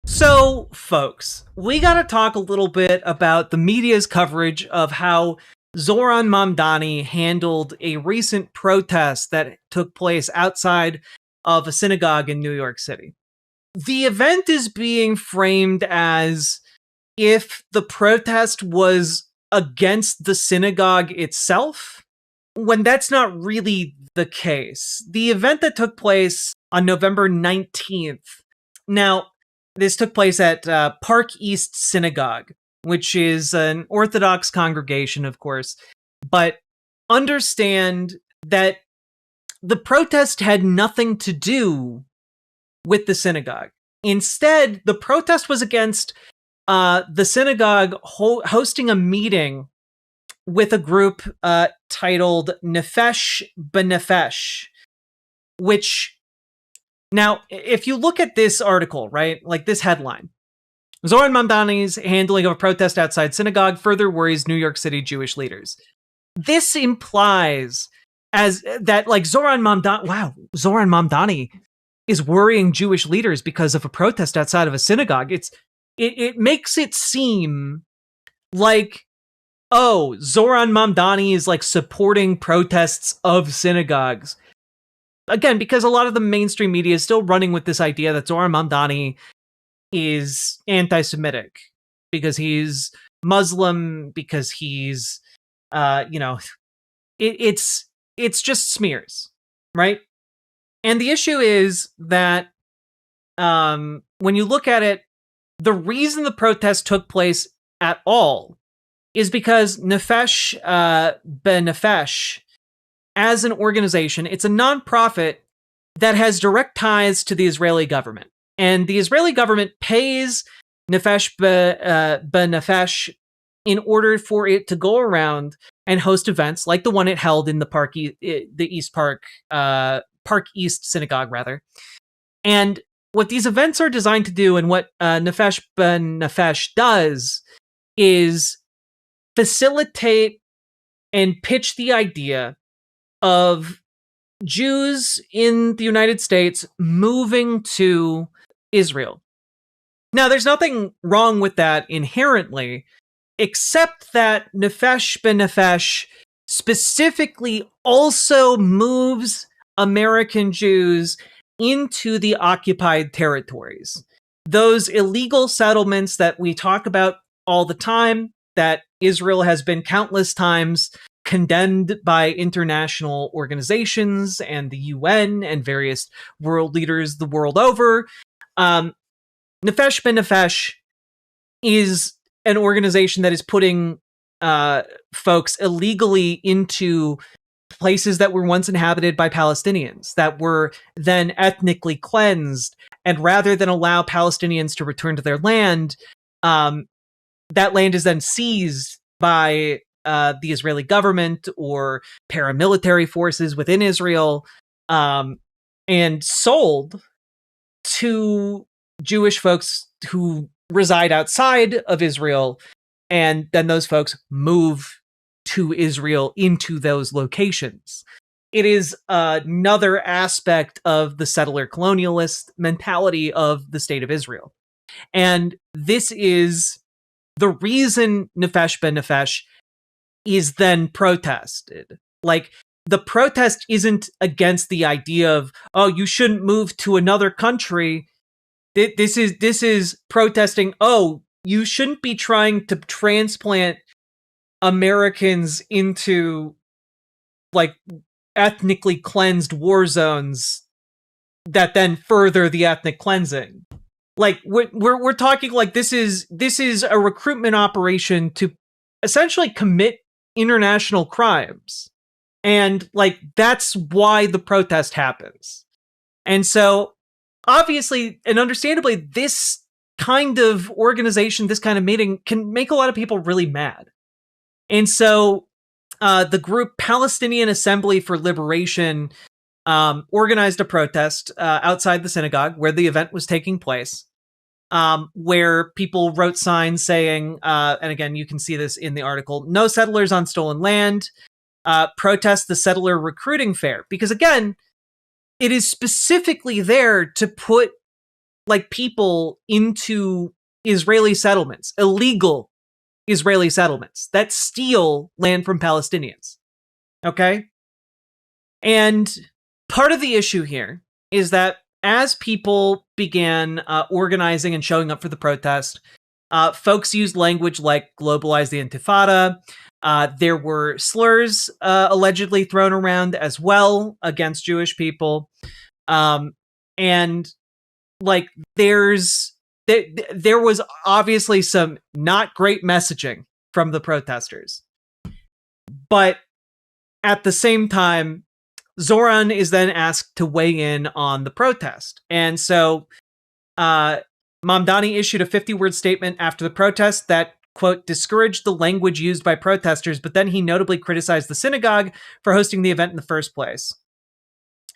So, folks, we got to talk a little bit about the media's coverage of how Zohran Mamdani handled a recent protest that took place outside of a synagogue in New York City. The event is being framed as if the protest was against the synagogue itself, when that's not really the case. The event that took place on November 19th. Now, this took place at Park East Synagogue, which is an Orthodox congregation, of course. But understand that the protest had nothing to do with the synagogue. Instead, the protest was against the synagogue hosting a meeting with a group titled Nefesh B'Nefesh, which... Now, if you look at this article, right, like this headline, Zohran Mamdani's handling of a protest outside synagogue further worries New York City Jewish leaders. This implies as that, like, Zohran Mamdani is worrying Jewish leaders because of a protest outside of a synagogue. It makes it seem like, oh, Zohran Mamdani is like supporting protests of synagogues. Again, because a lot of the mainstream media is still running with this idea that Zohran Mamdani is anti-Semitic because he's Muslim, because he's, it's just smears, right? And the issue is that when you look at it, the reason the protest took place at all is because Nefesh B'Nefesh, as an organization, it's a nonprofit that has direct ties to the Israeli government. And the Israeli government pays Nefesh B'Nefesh in order for it to go around and host events like the one it held in the Park East Synagogue, rather. And what these events are designed to do, and what Nefesh B'Nefesh does, is facilitate and pitch the idea of Jews in the United States moving to Israel. Now, there's nothing wrong with that inherently, except that Nefesh B'Nefesh specifically also moves American Jews into the occupied territories. Those illegal settlements that we talk about all the time, that Israel has been countless times condemned by international organizations and the UN and various world leaders the world over. Nefesh B'Nefesh is an organization that is putting folks illegally into places that were once inhabited by Palestinians, that were then ethnically cleansed, and rather than allow Palestinians to return to their land, that land is then seized by the Israeli government or paramilitary forces within Israel, and sold to Jewish folks who reside outside of Israel, and then those folks move to Israel into those locations. It is another aspect of the settler colonialist mentality of the state of Israel. And this is the reason Nefesh B'Nefesh is then protested. Like, the protest isn't against the idea of, oh, you shouldn't move to another country. This is protesting, oh, you shouldn't be trying to transplant Americans into, like, ethnically cleansed war zones that then further the ethnic cleansing. Like, we're talking like this is a recruitment operation to essentially commit international crimes. And, like, that's why the protest happens. And so, obviously and understandably, this kind of organization, this kind of meeting can make a lot of people really mad. And so the group Palestinian Assembly for Liberation organized a protest outside the synagogue where the event was taking place, where people wrote signs saying, and again, you can see this in the article, "No settlers on stolen land, protest the settler recruiting fair." Because again, it is specifically there to put like people into Israeli settlements, illegal Israeli settlements that steal land from Palestinians. Okay? And part of the issue here is that as people began organizing and showing up for the protest, folks used language like globalize the Intifada. There were slurs allegedly thrown around as well against Jewish people. And like there was obviously some not great messaging from the protesters. But at the same time, Zohran is then asked to weigh in on the protest. And so Mamdani issued a 50-word statement after the protest that, quote, discouraged the language used by protesters, but then he notably criticized the synagogue for hosting the event in the first place.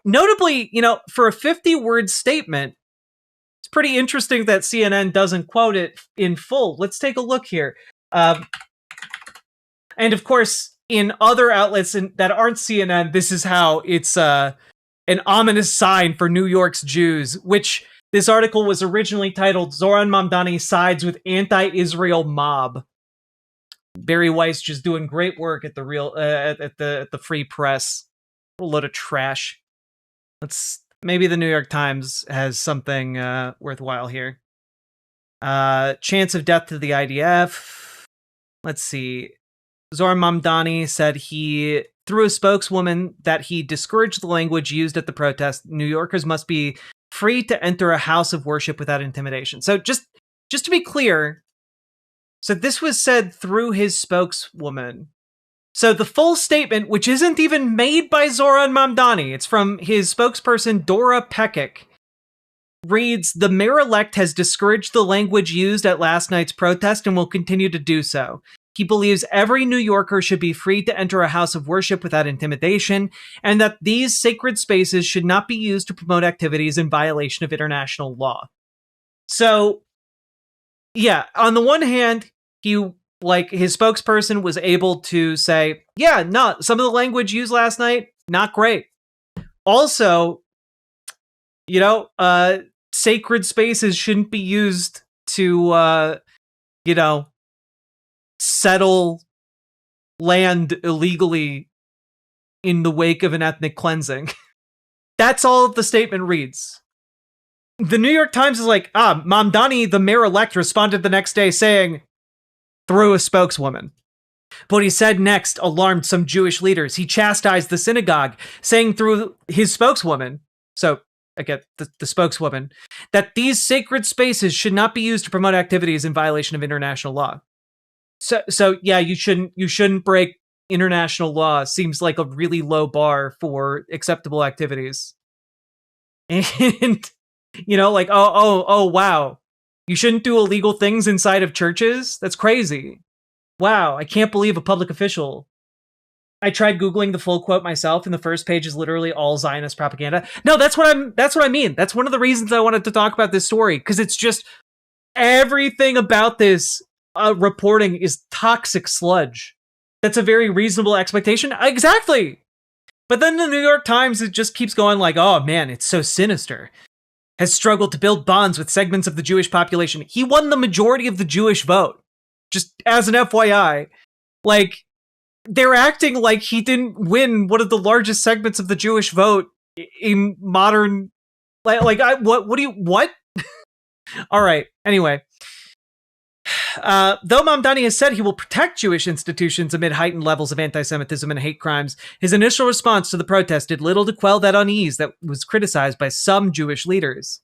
Notably, for a 50-word statement, it's pretty interesting that CNN doesn't quote it in full. Let's take a look here. And of course, in other outlets that aren't CNN, this is how it's an ominous sign for New York's Jews, which this article was originally titled Zohran Mamdani Sides with Anti-Israel Mob. Barry Weiss just doing great work at the Free Press. A load of trash. Maybe the New York Times has something worthwhile here. Chance of death to the IDF. Let's see. Zohran Mamdani said through a spokeswoman, that he discouraged the language used at the protest. New Yorkers must be free to enter a house of worship without intimidation. So just to be clear, so this was said through his spokeswoman. So the full statement, which isn't even made by Zohran Mamdani, it's from his spokesperson, Dora Pekic, reads, the mayor-elect has discouraged the language used at last night's protest and will continue to do so. He believes every New Yorker should be free to enter a house of worship without intimidation, and that these sacred spaces should not be used to promote activities in violation of international law. So, yeah, on the one hand, his spokesperson was able to say, yeah, no, some of the language used last night, not great. Also, sacred spaces shouldn't be used to, settle land illegally in the wake of an ethnic cleansing. That's all the statement reads. The New York Times is like, Mamdani, the mayor-elect, responded the next day saying, through a spokeswoman. What he said next alarmed some Jewish leaders. He chastised the synagogue, saying through his spokeswoman, so again, the spokeswoman, that these sacred spaces should not be used to promote activities in violation of international law. So yeah, you shouldn't break international law. Seems like a really low bar for acceptable activities. And oh wow, you shouldn't do illegal things inside of churches? That's crazy. Wow, I can't believe a public official. I tried Googling the full quote myself, and the first page is literally all Zionist propaganda. No, that's what I mean. That's one of the reasons I wanted to talk about this story, because it's just everything about this reporting is toxic sludge. That's a very reasonable expectation. Exactly. But then the New York Times, it just keeps going like, oh man, it's so sinister. Has struggled to build bonds with segments of the Jewish population. He won the majority of the Jewish vote. Just as an FYI. Like, they're acting like he didn't win one of the largest segments of the Jewish vote in modern... What? All right. Anyway. Though Mamdani has said he will protect Jewish institutions amid heightened levels of anti-Semitism and hate crimes, his initial response to the protest did little to quell that unease that was criticized by some Jewish leaders.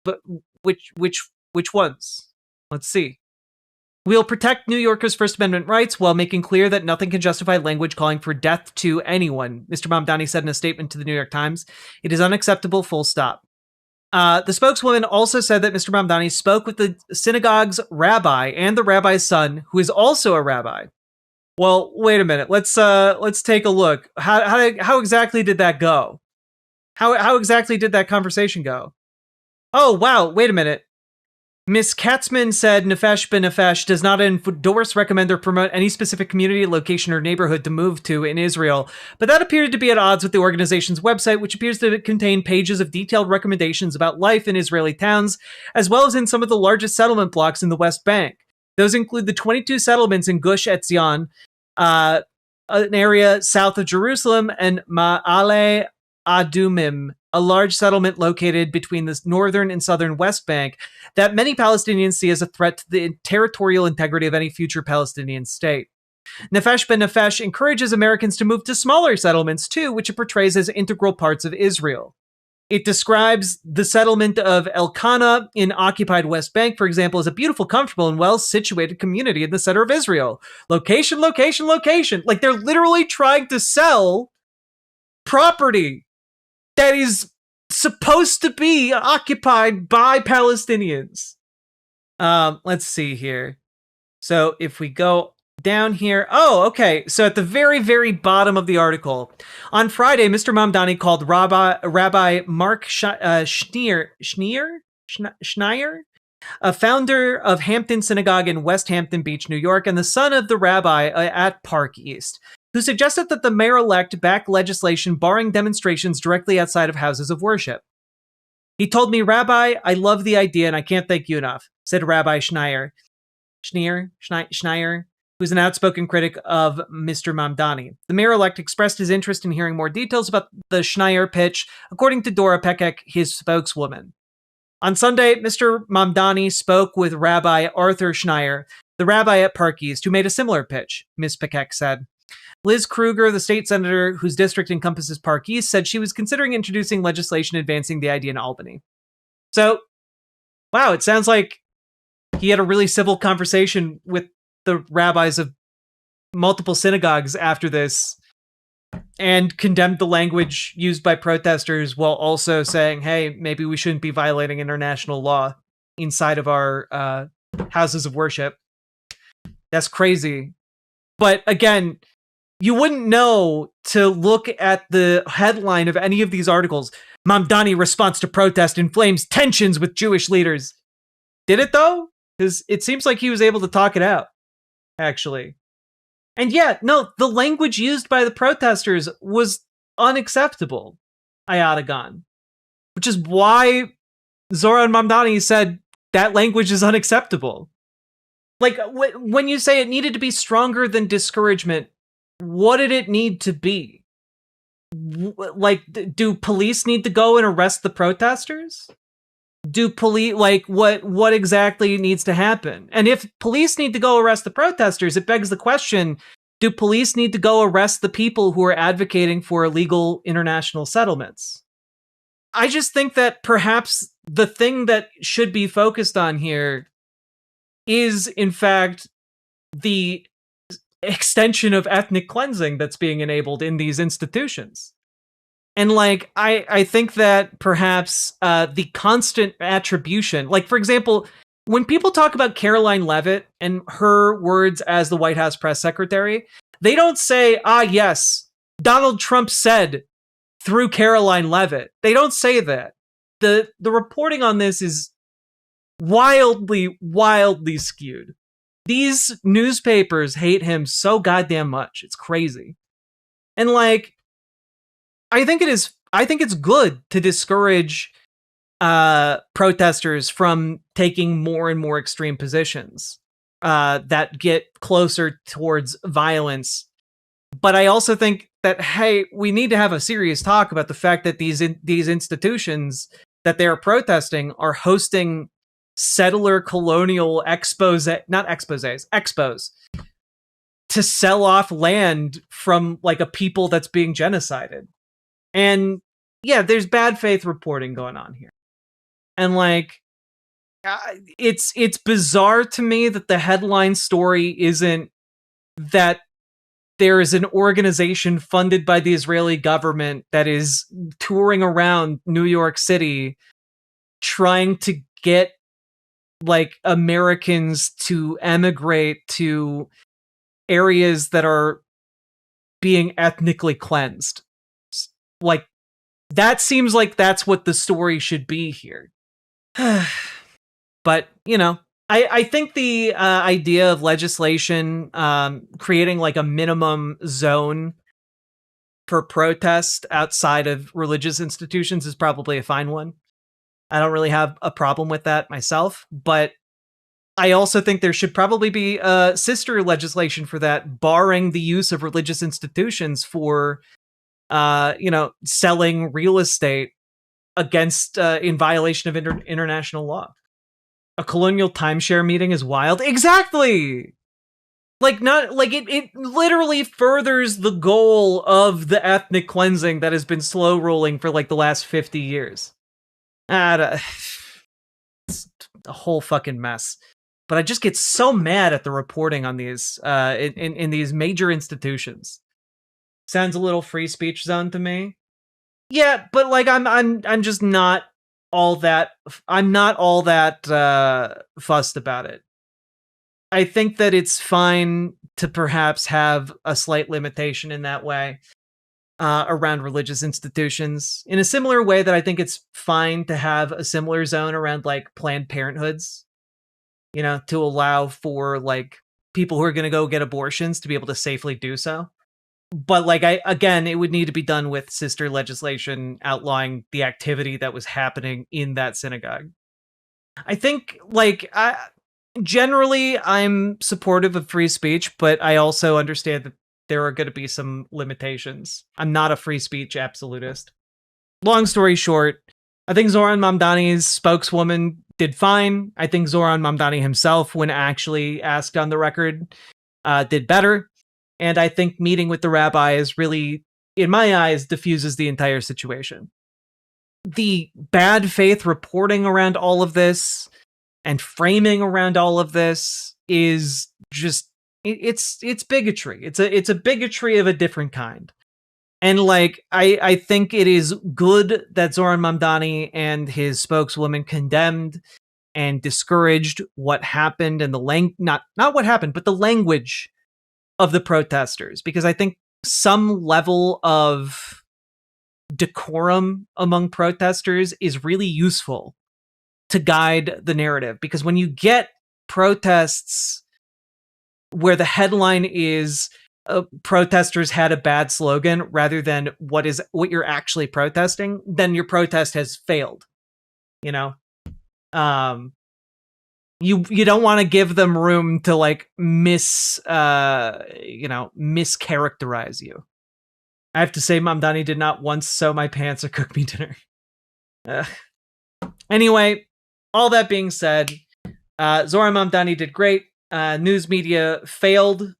But which ones? Let's see. We'll protect New Yorkers' First Amendment rights while making clear that nothing can justify language calling for death to anyone, Mr. Mamdani said in a statement to the New York Times. It is unacceptable, full stop. The spokeswoman also said that Mr. Mamdani spoke with the synagogue's rabbi and the rabbi's son, who is also a rabbi. Well, wait a minute. Let's take a look. How exactly did that go? How exactly did that conversation go? Oh, wow. Wait a minute. Miss Katzman said Nefesh Ben Nefesh does not endorse, recommend, or promote any specific community, location, or neighborhood to move to in Israel, but that appeared to be at odds with the organization's website, which appears to contain pages of detailed recommendations about life in Israeli towns, as well as in some of the largest settlement blocks in the West Bank. Those include the 22 settlements in Gush Etzion, an area south of Jerusalem, and Ma'ale Adumim, a large settlement located between the northern and southern West Bank that many Palestinians see as a threat to the territorial integrity of any future Palestinian state. Nefesh Ben Nefesh encourages Americans to move to smaller settlements too, which it portrays as integral parts of Israel. It describes the settlement of Elkanah in occupied West Bank, for example, as a beautiful, comfortable, and well-situated community in the center of Israel. Location, location, location. Like, they're literally trying to sell property that is supposed to be occupied by Palestinians. Let's see here. So if we go down here, okay. So at the very, very bottom of the article, on Friday, Mr. Mamdani called Rabbi Mark Schneier, a founder of Hampton Synagogue in West Hampton Beach, New York, and the son of the rabbi at Park East, who suggested that the mayor-elect back legislation barring demonstrations directly outside of houses of worship. He told me, Rabbi, I love the idea and I can't thank you enough, said Rabbi Schneier, who's an outspoken critic of Mr. Mamdani. The mayor-elect expressed his interest in hearing more details about the Schneier pitch, according to Dora Pekek, his spokeswoman. On Sunday, Mr. Mamdani spoke with Rabbi Arthur Schneier, the rabbi at Park East, who made a similar pitch, Ms. Pekek said. Liz Kruger, the state senator whose district encompasses Park East, said she was considering introducing legislation advancing the idea in Albany. So, wow, it sounds like he had a really civil conversation with the rabbis of multiple synagogues after this and condemned the language used by protesters while also saying, hey, maybe we shouldn't be violating international law inside of our houses of worship. That's crazy. But again, you wouldn't know to look at the headline of any of these articles. Mamdani response to protest inflames tensions with Jewish leaders. Did it though? Because it seems like he was able to talk it out, actually. And yeah, no, the language used by the protesters was unacceptable, Ayadagan. Which is why Zohran Mamdani said that language is unacceptable. Like, when you say it needed to be stronger than discouragement, what did it need to be? Like, do police need to go and arrest the protesters? Do police, like, what exactly needs to happen? And if police need to go arrest the protesters, it begs the question, do police need to go arrest the people who are advocating for illegal international settlements? I just think that perhaps the thing that should be focused on here is, in fact, the extension of ethnic cleansing that's being enabled in these institutions. And like, I think that perhaps the constant attribution, like, for example, when people talk about Caroline Leavitt and her words as the White House press secretary, they don't say, yes, Donald Trump said through Caroline Leavitt. They don't say that. The reporting on this is wildly, wildly skewed. These newspapers hate him so goddamn much. It's crazy. And like, I think it's good to discourage protesters from taking more and more extreme positions that get closer towards violence. But I also think that, hey, we need to have a serious talk about the fact that these institutions that they are protesting are hosting settler colonial expos to sell off land from like a people that's being genocided. And yeah, there's bad faith reporting going on here. And like, it's bizarre to me that the headline story isn't that there is an organization funded by the Israeli government that is touring around New York City trying to get like Americans to emigrate to areas that are being ethnically cleansed. Like, that seems like that's what the story should be here. But, you know, I think the idea of legislation creating like a minimum zone for protest outside of religious institutions is probably a fine one. I don't really have a problem with that myself, but I also think there should probably be sister legislation for that, barring the use of religious institutions for, you know, selling real estate against in violation of international law. A colonial timeshare meeting is wild. Exactly. Like not like it literally furthers the goal of the ethnic cleansing that has been slow rolling for like the last 50 years. It's a whole fucking mess. But I just get so mad at the reporting on these in these major institutions. Sounds a little free speech zone to me. Yeah, but like I'm just not all that fussed about it. I think that it's fine to perhaps have a slight limitation in that way around religious institutions, in a similar way that I think it's fine to have a similar zone around like Planned Parenthoods, you know, to allow for like people who are going to go get abortions to be able to safely do so. But like again, it would need to be done with sister legislation outlawing the activity that was happening in that synagogue. I think like generally I'm supportive of free speech, but I also understand that there are going to be some limitations. I'm not a free speech absolutist. Long story short, I think Zohran Mamdani's spokeswoman did fine. I think Zohran Mamdani himself, when actually asked on the record, did better. And I think meeting with the rabbi is really, in my eyes, diffuses the entire situation. The bad faith reporting around all of this and framing around all of this is just, it's bigotry. It's a bigotry of a different kind. And like, I think it is good that Zohran Mamdani and his spokeswoman condemned and discouraged what happened and not what happened, but the language of the protesters, because I think some level of decorum among protesters is really useful to guide the narrative. Because when you get protests where the headline is protesters had a bad slogan rather than what you're actually protesting, then your protest has failed. You know, you don't want to give them room to like mischaracterize you. I have to say, Mamdani did not once sew my pants or cook me dinner. Anyway, all that being said, Zohran Mamdani did great. News media failed.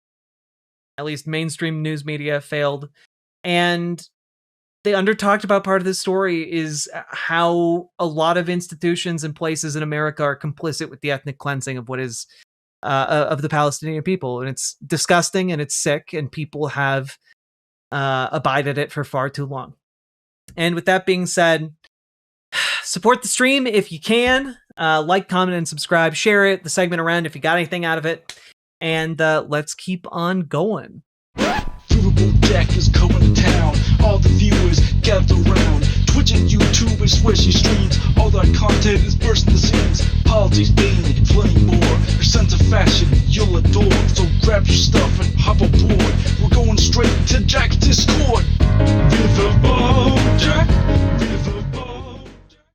At least mainstream news media failed. And the undertalked about part of this story is how a lot of institutions and places in America are complicit with the ethnic cleansing of what is of the Palestinian people. And it's disgusting and it's sick, and people have abided it for far too long. And with that being said, support the stream if you can. Like, comment, and subscribe. Share it, the segment around if you got anything out of it. And let's keep on going. Riverboat Jack is coming to town. All the viewers gather around. Twitch and YouTube and swishy streams. All that content is bursting the seams. Politics, gaming, and plenty more. Your sense of fashion you'll adore. So grab your stuff and hop aboard. We're going straight to Jack's Discord. Riverboat.